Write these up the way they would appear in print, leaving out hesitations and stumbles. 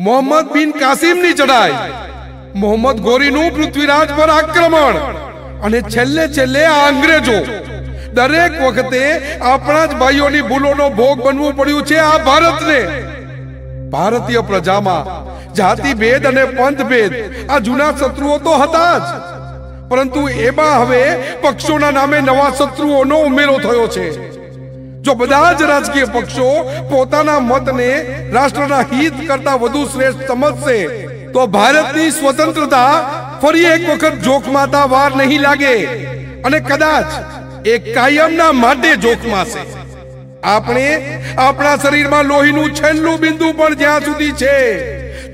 મોહમ્મદ બિન કાસિમની ચઢાઈ, મોહમ્મદ ગોરીનું પૃથ્વીરાજ પર આક્રમણ અને છેલ્લે છેલ્લે આ અંગ્રેજો. દરેક વખતે આપણા જ ભાઈઓની ભૂલોનો ભોગ બનવું પડ્યું છે આ ભારતને. ભારતીય પ્રજામાં જાતિ ભેદ અને પંથ ભેદ આ જૂના શત્રુઓ તો હતા જ, પરંતુ એમાં હવે પક્ષોના નામે નવા શત્રુઓનો ઉમેરો થયો છે. જો બધા જ રાજકીય પક્ષો પોતાના મતને રાષ્ટ્રના હિત કરતા વધુ શ્રેષ્ઠ સમજશે તો ભારતની સ્વતંત્રતા ફરી એક વખત જોખમાતા વાર નહીં લાગે અને કદાચ એક કાયમના માટે જોખમાશે. આપણે આપણા શરીરમાં લોહીનું છેલ્લું બિંદુ પણ જ્યાં સુધી છે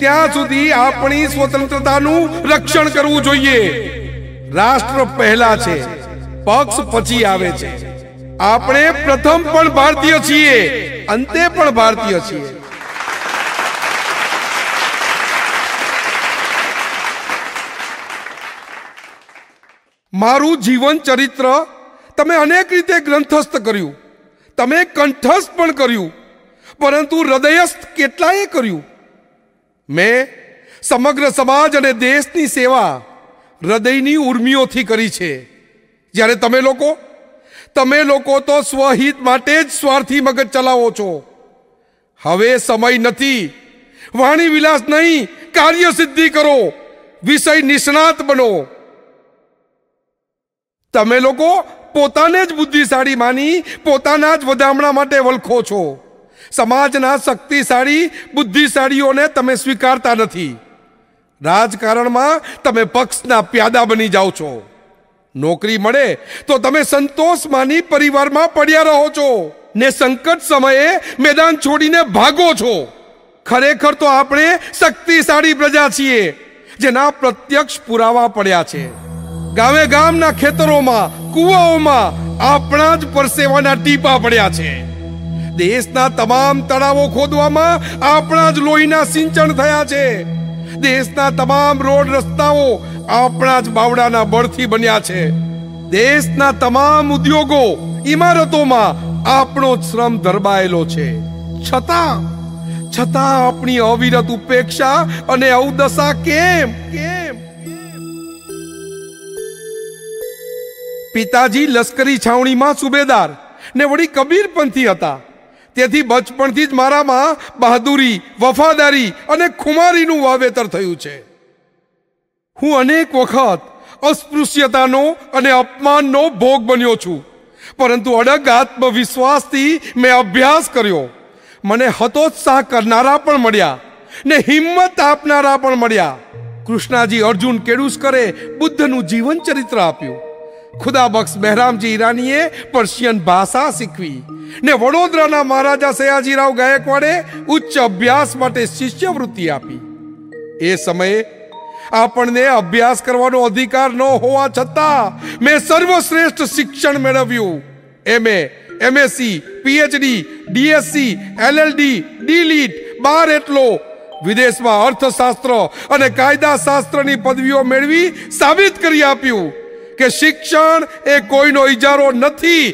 ત્યાં સુધી આપણી સ્વતંત્રતાનું રક્ષણ કરવું જોઈએ. રાષ્ટ્ર પહેલા છે, પક્ષ પછી આવે છે. આપણે પ્રથમ પણ ભારતીય છીએ, અંતે પણ ભારતીય છીએ. મારું જીવન ચરિત્ર તમે અનેક રીતે ગ્રંથસ્થ કર્યું, તમે કંઠસ્થ પણ કર્યું, પરંતુ હૃદયસ્થ કેટલાય કર્યું. મેં સમગ્ર સમાજ અને દેશની સેવા હૃદયની ઉર્મિઓથી કરી છે. જ્યારે તમે લોકો તો સ્વહિત માટે જ સ્વાર્થી મગજ ચલાવો છો. હવે સમય નથી. વાણી વિલાસ નહીં, કાર્ય સિદ્ધિ કરો, વિષય નિષ્ણાત બનો. તમે લોકો પોતાને જ બુદ્ધિશાળી માની પોતાના જ વધામણા માટે વલખો છો. સમાજના શક્તિશાળી બુદ્ધિશાળીઓને તમે સ્વીકારતા નથી. રાજકારણમાં તમે પક્ષના પ્યાદા બની જાઓ છો. નોકરી મળે તો તમે સંતોષ માની પરિવારમાં પડ્યા રહો છો ને સંકટ સમયે મેદાન છોડીને ભાગો છો. ખરેખર તો આપણે શક્તિશાળી પ્રજા છીએ જેના પ્રત્યક્ષ પુરાવા પડ્યા છે. ગામે ગામના ખેતરોમાં, કુવાઓમાં આપણા જ પરસેવાના ટીપા પડ્યા છે. દેશના તમામ તળાવો ખોદવામાં આપણા જ લોહીના સિંચન થયા છે. દેશના તમામ રોડ રસ્તાઓ આપણા જ બાવડાના બળથી બન્યા છે. દેશના તમામ ઉદ્યોગો, ઇમારતોમાં આપણો જ શ્રમ ધરબાયેલો છે. છતાં આપણી અવિરત ઉપેક્ષા અને અવદશા કેમ? પિતાજી લશ્કરી છાવણીમાં સુબેદાર ને વળી કબીરપંથી હતા. તેથી બચપણથી જ મારામાં બહાદુરી, વફાદારી અને ખુમારીનું વાવેતર થયું છે. હું અનેક વખત અસ્પૃશ્યતાનો અને અપમાનનો ભોગ બન્યો છું, પરંતુ અડગ આત્મવિશ્વાસથી મેં અભ્યાસ કર્યો. મને હતોત્સાહ કરનારા પણ મળ્યા ને હિંમત આપનારા પણ મળ્યા. કૃષ્ણાજી અર્જુન કેળુસ્કરે બુદ્ધનું જીવન ચરિત્ર આપ્યું. ખુદાબક્ષ બહેરામજી ઈરાનીએ પર્શિયન ભાષા શીખવી ને વડોદરાના મહારાજા સયાજીરાવ ગાયકવાડે ઉચ્ચ અભ્યાસ માટે શિષ્યવૃત્તિ આપી. એ સમયે આપણને અભ્યાસ કરવાનો અધિકાર ન હોવા છતાં મેં સર્વશ્રેષ્ઠ શિક્ષણ મેળવ્યું. MA, MSc, PhD, DSc, LLD, D.Litt, બાર એટલો વિદેશમાં અર્થશાસ્ત્ર અને કાયદાશાસ્ત્રની પદવીઓ મેળવી સાબિત કરી આપ્યું કે શિક્ષણ એ કોઈનો ઇજારો નથી.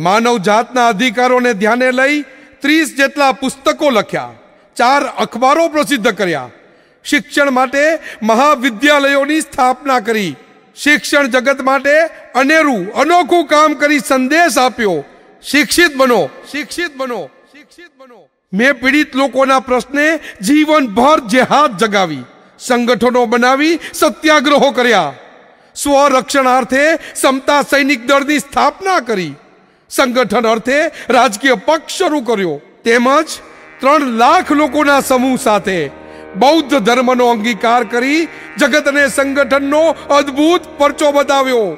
માનવ જાતના અધિકારોને ધ્યાને લઈ 30 જેટલા પુસ્તકો લખ્યા, 4 અખબારો પ્રસિદ્ધ કર્યા, શિક્ષણ માટે મહાવિદ્યાલયોની સ્થાપના કરી, શિક્ષણ જગત માટે અનેરું અનોખું કામ કરી સંદેશ આપ્યો. શિક્ષિત બનો, શિક્ષિત બનો, શિક્ષિત બનો. મેં પીડિત લોકોના પ્રશ્ને જીવનભર જેહાદ જગાવી, સંગઠનો બનાવી સત્યાગ્રહો કર્યા, સ્વરક્ષણાર્થે સમતા સૈનિક દળની સ્થાપના કરી, સંગઠન અર્થે રાજકીય પક્ષ શરૂ કર્યો, તેમજ 3 લાખ લોકોના સમૂહ સાથે બૌદ્ધ ધર્મનો અંગીકાર કરી જગતને સંગઠનનો અદ્ભુત પરચો બતાવ્યો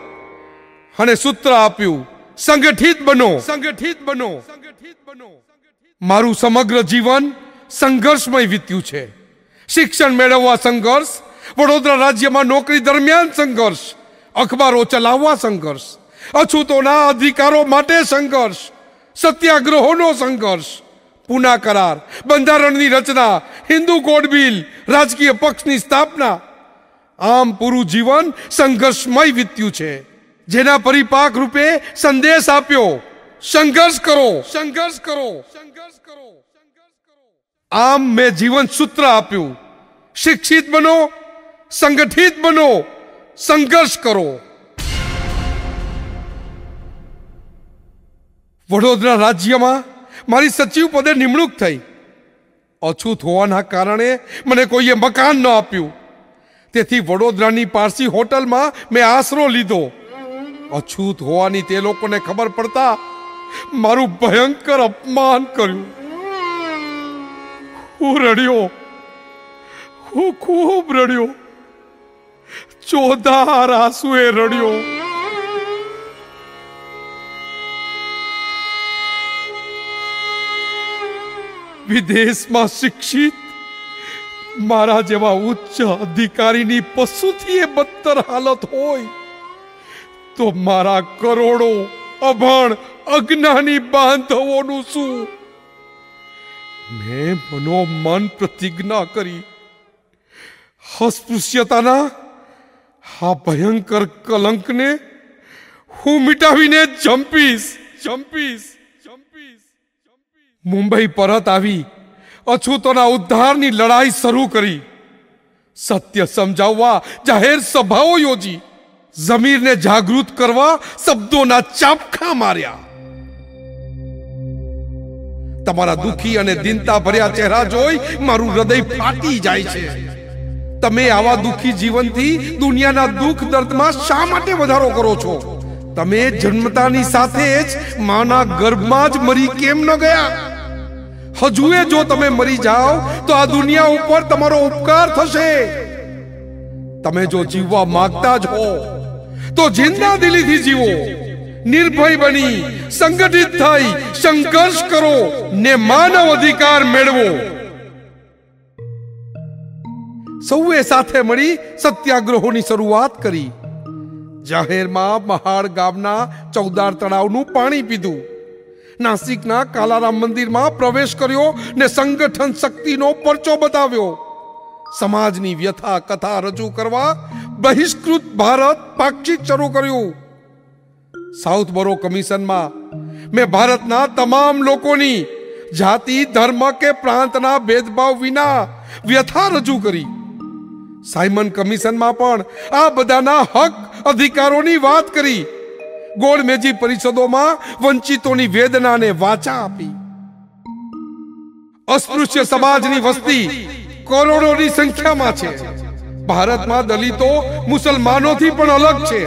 અને સૂત્ર આપ્યું, સંગઠિત બનો, સંગઠિત બનો, સંગઠિત બનો. મારું સમગ્ર જીવન સંઘર્ષમય વીત્યું છે. શિક્ષણ મેળવવા સંઘર્ષ, વડોદરા રાજ્યમાં નોકરી દરમિયાન સંઘર્ષ, અખબારો ચલાવવા સંઘર્ષ, અછૂતોના અધિકારો માટે સંઘર્ષ, સત્યાગ્રહોનો સંઘર્ષ, પૂના કરાર, બંધારણની રચના, હિન્દુ કોડ બિલ, રાજકીય પક્ષની સ્થાપના. આમ પૂરું જીવન સંઘર્ષમય વીત્યું છે, જેના પરિપાક રૂપે સંદેશ આપ્યો, સંઘર્ષ કરો, સંઘર્ષ કરો, સંઘર્ષ કરો, સંઘર્ષ કરો. આમ મેં જીવન સૂત્ર આપ્યું, શિક્ષિત બનો, સંગઠિત બનો, સંઘર્ષ કરો. વડોદરા રાજ્યમાં મારી સચિવ પદે નિમણૂક થઈ. અછૂત હોવાના કારણે મને કોઈએ મકાન ન આપ્યું. તેથી વડોદરાની પારસી હોટલમાં મેં આશરો લીધો. અછૂત હોવાની તે લોકોને ખબર પડતા મારું ભયંકર અપમાન કર્યું. હું રડ્યો, હું ખૂબ રડ્યો, ચોધાર આંસુએ રડ્યો. વિદેશમાં શિક્ષિત મારા જેવા ઉચ્ચ અધિકારીની પશુથી બદતર હાલત હોય તો મારા કરોડો અભણ અજ્ઞાની બાંધવોનું શું? મેં મનોમન પ્રતિજ્ઞા કરી, અસ્પૃશ્યતાના આ ભયંકર કલંકને હું મિટાવીને જંપીશ. મુંબઈ પરત આવી અછૂતોના ઉદ્ધારની લડાઈ શરૂ કરી. સત્ય સમજાવવા જાહેર સભાઓ યોજી, જમીરને જાગૃત કરવા શબ્દોના ચાપખા માર્યા. તમારા દુખી અને દિનતા ભર્યા ચહેરા જોઈ મારું હૃદય ફાટી જાય છે. તમે આવા દુખી જીવનથી દુનિયાના દુઃખ દર્દમાં શા માટે વધારો કરો છો? તમે જન્મતાની સાથે જ માના ગર્ભમાં જ મરી કેમ ન ગયા? હજુએ જો તમે મરી જાઓ તો આ દુનિયા ઉપર તમારો ઉપકાર થશે. તમે જો જીવવા માંગતા જ હો તો જિંદા દિલીથી જીવો, નિર્ભય બની સંગઠિત થઈ સંઘર્ષ કરો ને માનવ અધિકાર મેળવો. સૌએ સાથે મળી સત્યાગ્રહોની શરૂઆત કરી. જાહેરમાં મહાડ ગામના ચૌદાર તળાવનું પાણી પીધું. નાસિકના કાલારામ મંદિરમાં પ્રવેશ કર્યો ને સંગઠન શક્તિનો પરચો બતાવ્યો. સમાજની વ્યથા કથા રજૂ કરવા બહિષ્કૃત ભારત પાક્ષિક શરૂ કર્યું. સાઉથ બોરો કમિશનમાં મેં ભારતના તમામ લોકોની જાતિ, ધર્મ કે પ્રાંતના ભેદભાવ વિના વ્યથા રજૂ કરી. સાયમન કમિશનમાં પણ આ બધાના હક અધિકારોની વાત કરી. ગોળમેજી પરિષદોમાં વંચિતોની વેદનાને વાચા આપી. અસ્પૃશ્ય સમાજની વસ્તી કરોડોની સંખ્યામાં છે. ભારતમાં દલિતો મુસલમાનોથી પણ અલગ છે.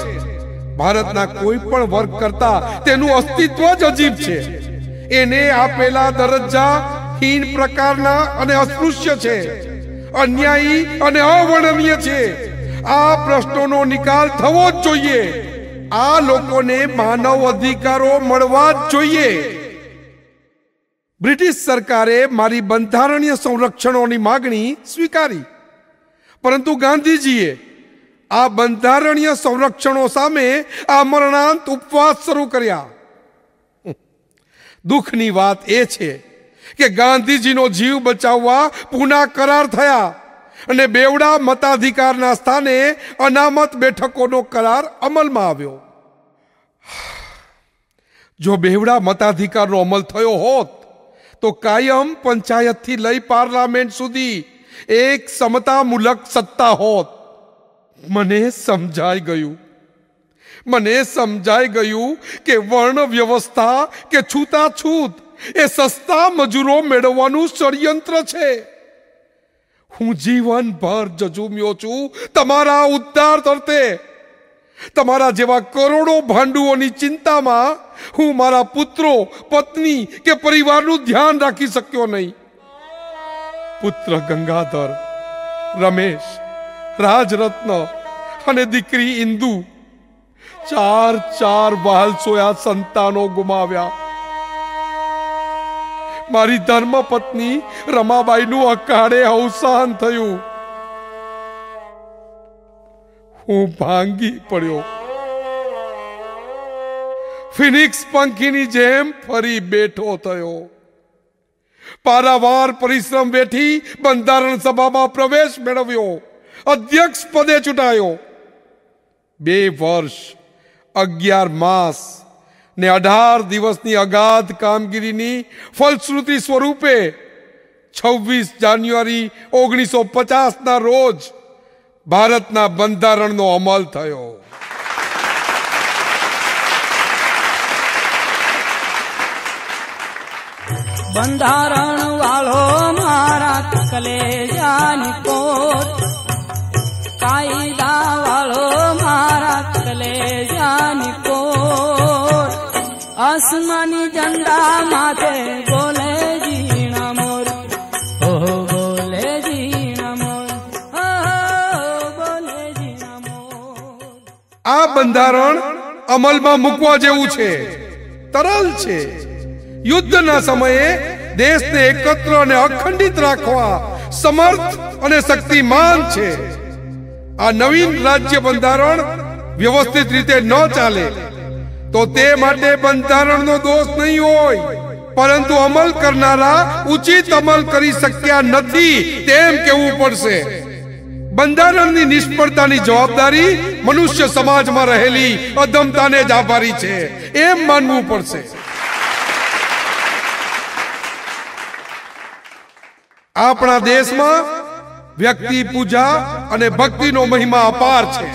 ભારતના કોઈ પણ વર્ગ કરતા તેનું અસ્તિત્વ જ અજીબ છે. એને આપેલા દરજ્જા હીન પ્રકારના અને અસ્પૃશ્ય છે, અન્યાયી અને અવર્ણનીય છે. આ પ્રશ્નોનો નિકાલ થવો જ જોઈએ. આ લોકોને માનવ અધિકારો મળવા જ જોઈએ. બ્રિટિશ સરકારે મારી બંધારણીય સંરક્ષણોની માગણી સ્વીકારી, પરંતુ ગાંધીજીએ આ બંધારણીય સંરક્ષણો સામે આમરણાંત ઉપવાસ શરૂ કર્યા. દુઃખની વાત એ છે કે ગાંધીજીનો જીવ બચાવવા પૂના કરાર થયા અને બેવડા મતાધિકારના સ્થાને અનામત બેઠકોનો કરાર અમલમાં આવ્યો. જો બેવડા મતાધિકારનો અમલ થયો હોત તો કાયમ પંચાયતથી લઈ પાર્લામેન્ટ સુધી એક સમતામૂલક સત્તા હોત. મને સમજાઈ ગયું કે વર્ણ વ્યવસ્થા કે છૂતાછૂત એ સસ્તા મજૂરો મેળવવાનું ષડયંત્ર છે. હું જીવનભર જજુમ્યો છું તમારા ઉદ્ધાર તરતે. તમારા જેવા કરોડો ભાંડુઓની ચિંતામાં હું મારા પુત્રો, પત્ની કે પરિવારનું ધ્યાન રાખી શક્યો નહીં. પુત્ર ગંગાધર, રમેશ, રાજરત્ન અને દીકરી ઇન્દુ, ચાર વહાલસોયા સંતાનો ગુમાવ્યા. મારી ધર્મપત્ની રમાબાઈનું અકાળે અવસાન થયું. હું ભાંગી પડ્યો. ફિનિક્સ પંખીની જેમ ફરી બેઠો થયો. પારાવાર પરિશ્રમ વેઠી બંધારણ સભામાં પ્રવેશ મેળવ્યો. અધ્યક્ષ પદે ચૂંટાયો. 2 વર્ષ 11 માસ ને 18 દિવસની અગાધ કામગીરીની ફલશ્રુતિ સ્વરૂપે 26 જાન્યુઆરી 1950 રોજ ભારતના બંધારણનો અમલ થયો. બંધારણ વાળો મારા કલેજાની કોટ, કાયદા વાળો મારા કલેજાની કોટ, આસમાની ઝંડા માથે બોલે જીણા મોર, ઓહો બોલે જીણા મોર, ઓહો બોલે જીણા મોર. આ બંધારણ અમલમાં મૂકવા જેવું છે, તરલ છે. યુદ્ધના સમયે દેશને એકત્ર અને અખંડિત રાખવા સમર્થ અને શક્તિમાન છે. આ નવીન રાજ્ય બંધારણ વ્યવસ્થિત રીતે ન ચાલે તો તે માટે બંધારણનો દોષ નહીં હોય, પરંતુ અમલ કરનારા ઉચિત અમલ કરી શક્યા નથી તેમ કહેવું પડશે. બંધારણની નિષ્ફળતાની જવાબદારી મનુષ્ય સમાજમાં રહેલી અધમતાને જ આભારી છે એમ માનવું પડશે. આપણા દેશમાં વ્યક્તિ પૂજા અને ભક્તિનો મહિમા અપાર છે.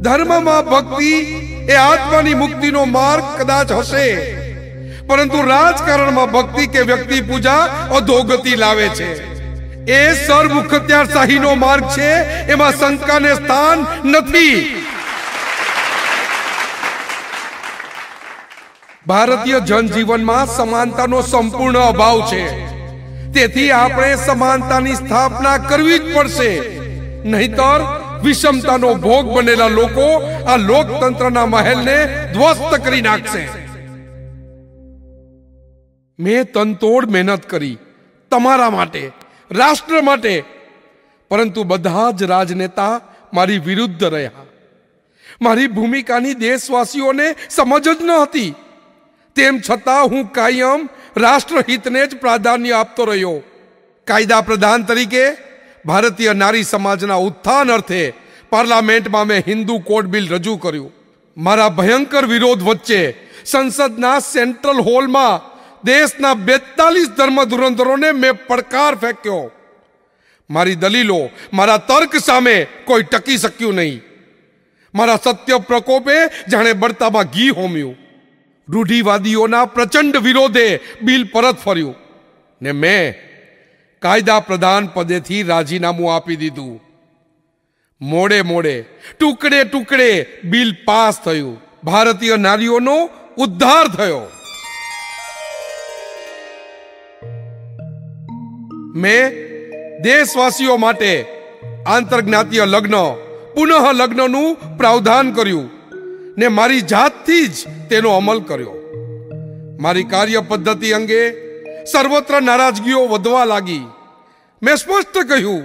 ધર્મમાં ભક્તિ એ આત્માની મુક્તિનો માર્ગ કદાચ હશે, પરંતુ રાજકારણમાં ભક્તિ કે વ્યક્તિ પૂજા અધોગતિ લાવે છે. એ સરમુખત્યારશાહીનો માર્ગ છે, એમાં શંકાને સ્થાન નથી. ભારતીય જનજીવનમાં સમાનતાનો સંપૂર્ણ અભાવ છે. તેથી આપણે સમાનતાની સ્થાપના કરવી જ પડશે, નહીતર વિષમતાનો ભોગ બનેલા લોકો આ લોકતંત્રના મહેલને ધ્વસ્ત કરી નાખશે. મેં તનતોડ મહેનત કરી તમારા માટે, રાષ્ટ્ર માટે, પરંતુ બધા જ રાજનેતા મારી વિરુદ્ધ રહ્યા. મારી ભૂમિકાની દેશવાસીઓને સમજ જ ન હતી. તેમ છતાં હું કાયમ રાષ્ટ્રહિતને જ પ્રાધાન્ય આપતો રહ્યો. કાયદા પ્રધાન તરીકે ભારતીય નારી સમાજના ઉત્થાન અર્થે પાર્લામેન્ટમાં મેં હિન્દુ કોડ બિલ રજૂ કર્યું. મારા ભયંકર વિરોધ વચ્ચે સંસદના સેન્ટ્રલ હોલમાં દેશના 42 ધર્મ ધુરંધરોને મેં પડકાર ફેંક્યો. મારી દલીલો, મારા તર્ક સામે કોઈ ટકી શક્યું નહીં. મારા સત્ય પ્રકોપે જાણે બળતામાં ઘી હોમ્યું. રૂઢિવાદીઓના પ્રચંડ વિરોધે બિલ પરત ફર્યું ને મેં કાયદા પ્રધાન પદેથી રાજીનામું આપી દીધું. મોડે મોડે, ટુકડે ટુકડે બિલ પાસ થયું. ભારતીય નારીઓનો ઉદ્ધાર થયો. મેં દેશવાસીઓ માટે આંતરજ્ઞાતીય લગ્ન, પુનઃ લગ્નનું પ્રાવધાન કર્યું ને મારી જાતથી જ તેનો અમલ કર્યો. મારી કાર્ય પદ્ધતિ અંગે સર્વત્ર નારાજગીઓ વધવા લાગી. મેં સ્પષ્ટ કહ્યું,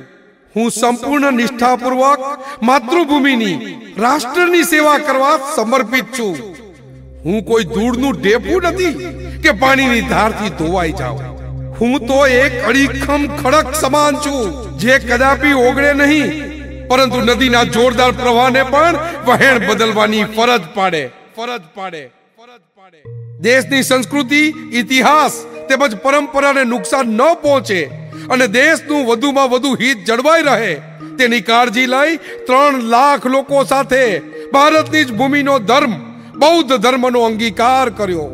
હું સંપૂર્ણ નિષ્ઠાપૂર્વક માતૃભૂમિની, રાષ્ટ્રની સેવા કરવા સમર્પિત છું. હું કોઈ ધૂળનું ઢેફું નથી કે પાણીની ધારથી ધોવાઈ જાઉં. હું તો એક અડીખમ ખડક સમાન છું, જે કદાપી ઓગળે નહીં, પરંતુ નદીના જોરદાર પ્રવાહને પણ વહેણ બદલવાની ફરજ પાડે. દેશની સંસ્કૃતિ, ઇતિહાસ તેમજ પરંપરાને નુકસાન ન પહોંચે અને દેશનું વધુમાં વધુ હિત જળવાઈ રહે તેની કાળજી લઈ 3 લાખ લોકો સાથે ભારતની જ ભૂમિનો ધર્મ, બૌદ્ધ ધર્મનો અંગીકાર કર્યો.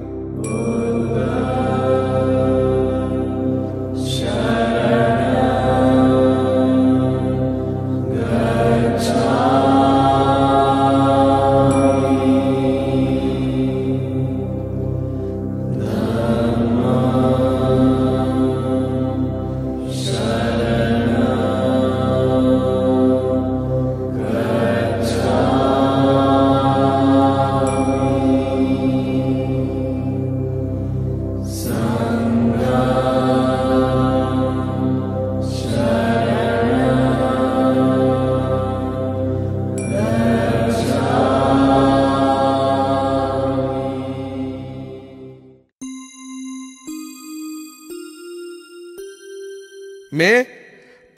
મેં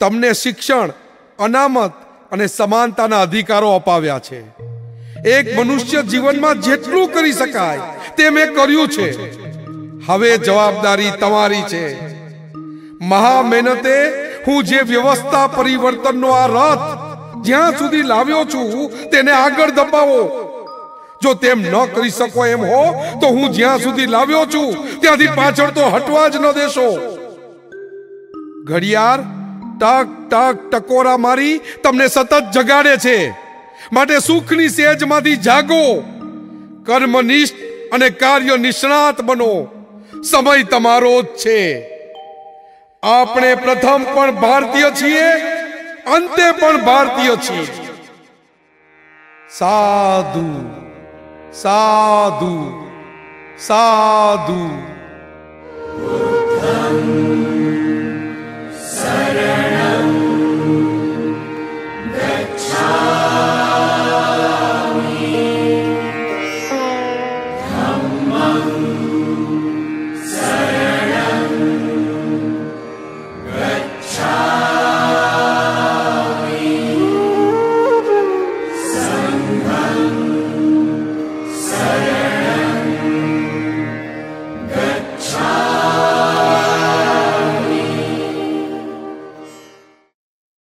તમને શિક્ષણ, અનામત અને સમાનતાના અધિકારો અપાવ્યા છે. એક મનુષ્ય જીવનમાં જેટલું કરી શકાય તે મેં કર્યું છે. હવે જવાબદારી તમારી છે. મહા મહેનતે હું જે વ્યવસ્થા પરિવર્તનનો આ રથ જ્યાં સુધી લાવ્યો છું તેને આગળ દબાવો. જો તેમ ન કરી શકો એમ હો તો હું જ્યાં સુધી લાવ્યો છું ત્યાંથી પાછળ તો હટવા જ ન દેશો. ઘડિયાળ ટક ટક ટકોરા મારી તમને સતત જગાડે છે, માટે સુખની સેજમાંથી જાગો, કર્મનિષ્ઠ અને કાર્ય નિષ્ણાત બનો. સમય તમારો જ છે. આપણે પ્રથમ પણ ભારતીય છીએ, અંતે પણ ભારતીય છીએ. સાધુ સાધુ સાધુ.